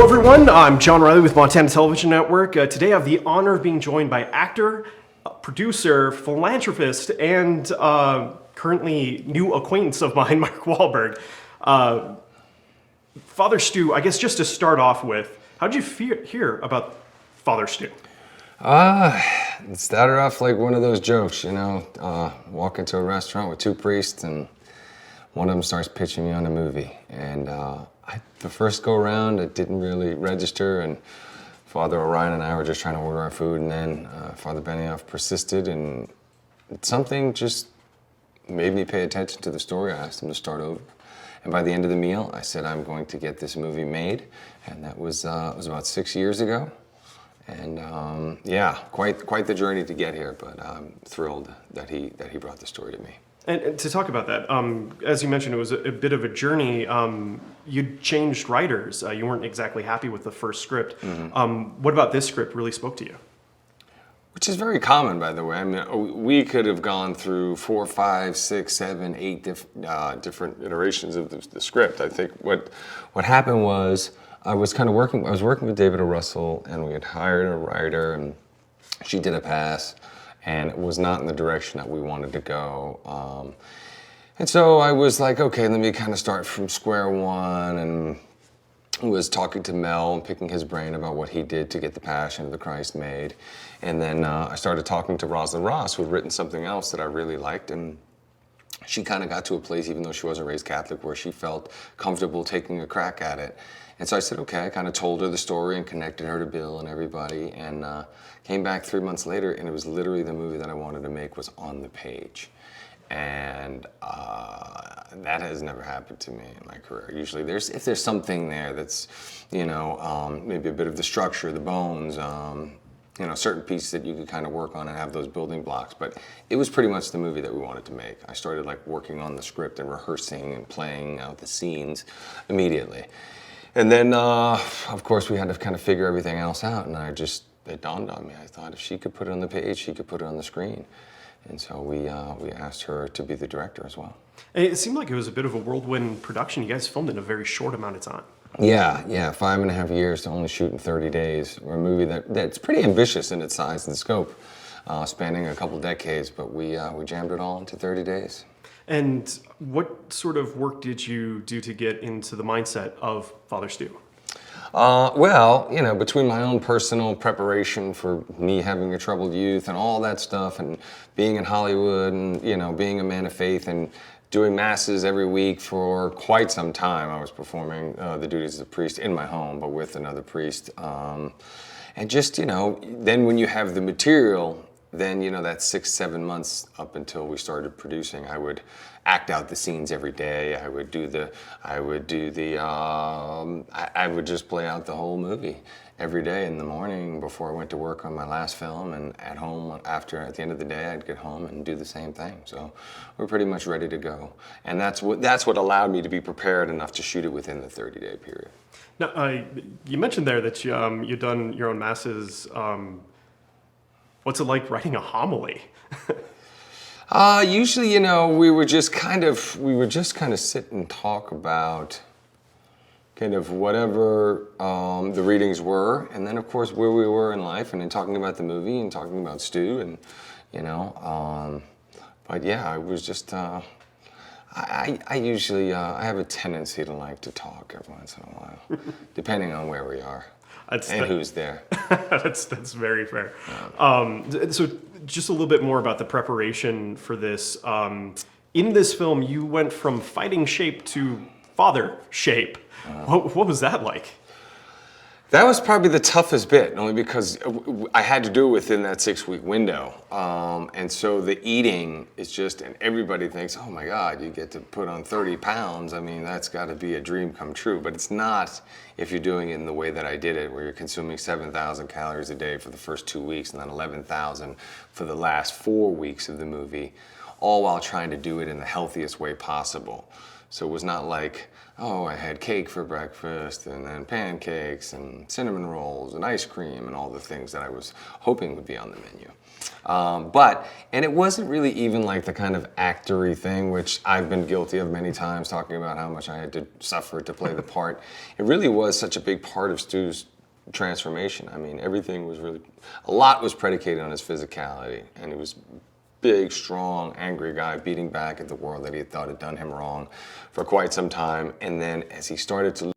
everyone, I'm John Riley with Montana Television Network. Today I have the honor of being joined by actor, producer, philanthropist, and currently new acquaintance of mine, Mark Wahlberg. Father Stu, I guess just to start off with, how did you hear about Father Stu? It started off like one of those jokes, walk into a restaurant with two priests and one of them starts pitching me on a movie. And the first go around, it didn't really register, and Father Orion and I were just trying to order our food, and then Father Benioff persisted, and something just made me pay attention to the story. I asked him to start over. And by the end of the meal, I said, I'm going to get this movie made. And that was about 6 years ago. And quite the journey to get here, but I'm thrilled that he brought the story to me. And to talk about that, as you mentioned, it was a bit of a journey. You changed writers. You weren't exactly happy with the first script. Mm-hmm. What about this script really spoke to you? Which is very common, by the way. I mean, we could have gone through 4, 5, 6, 7, 8 different iterations of the script. I think what happened was I was working with David O. Russell, and we had hired a writer, and she did a pass, and it was not in the direction that we wanted to go. And so I was like, okay, let me kind of start from square one, and was talking to Mel and picking his brain about what he did to get The Passion of the Christ made. And then I started talking to Rosalind Ross, who had written something else that I really liked, and she kind of got to a place, even though she wasn't raised Catholic, where she felt comfortable taking a crack at it. And so I said, okay, I kind of told her the story and connected her to Bill and everybody, and came back 3 months later, and it was literally the movie that I wanted to make was on the page. And that has never happened to me in my career. Usually if there's something there that's, maybe a bit of the structure, the bones, certain pieces that you could kind of work on and have those building blocks. But it was pretty much the movie that we wanted to make. I started working on the script and rehearsing and playing out the scenes immediately. And then, of course, we had to kind of figure everything else out, and it dawned on me. I thought if she could put it on the page, she could put it on the screen. And so we asked her to be the director as well. And it seemed like it was a bit of a whirlwind production. You guys filmed in a very short amount of time. Yeah, 5.5 years to only shoot in 30 days. We're a movie that's pretty ambitious in its size and scope, spanning a couple decades, but we jammed it all into 30 days. And what sort of work did you do to get into the mindset of Father Stu? Between my own personal preparation for me having a troubled youth and all that stuff, and being in Hollywood and, being a man of faith and doing masses every week for quite some time, I was performing the duties as a priest in my home, but with another priest. And just, then when you have the material, then, that 6-7 months up until we started producing, I would act out the scenes every day. I would just play out the whole movie every day in the morning before I went to work on my last film, and at home at the end of the day, I'd get home and do the same thing. So we're pretty much ready to go. And that's what allowed me to be prepared enough to shoot it within the 30-day period. Now, you mentioned there that you've done your own masses. What's it like writing a homily? Usually, we would just kind of sit and talk about kind of whatever the readings were, and then of course where we were in life, and then talking about the movie and talking about Stu, and but yeah, I was just I usually have a tendency to like to talk every once in a while, depending on where we are. Who's there. That's very fair. Yeah. So just a little bit more about the preparation for this. In this film, you went from fighting shape to father shape. What was that like? That was probably the toughest bit, only because I had to do it within that 6-week window. And so the eating is just, and everybody thinks, oh my God, you get to put on 30 pounds. I mean, that's got to be a dream come true. But it's not if you're doing it in the way that I did it, where you're consuming 7,000 calories a day for the first 2 weeks and then 11,000 for the last 4 weeks of the movie. all while trying to do it in the healthiest way possible. So it was not like, oh, I had cake for breakfast and then pancakes and cinnamon rolls and ice cream and all the things that I was hoping would be on the menu. And it wasn't really even like the kind of actory thing, which I've been guilty of many times, talking about how much I had to suffer to play the part. It really was such a big part of Stu's transformation. I mean, everything was really, a lot was predicated on his physicality, and he was big, strong, angry guy beating back at the world that he thought had done him wrong for quite some time. And then as he started to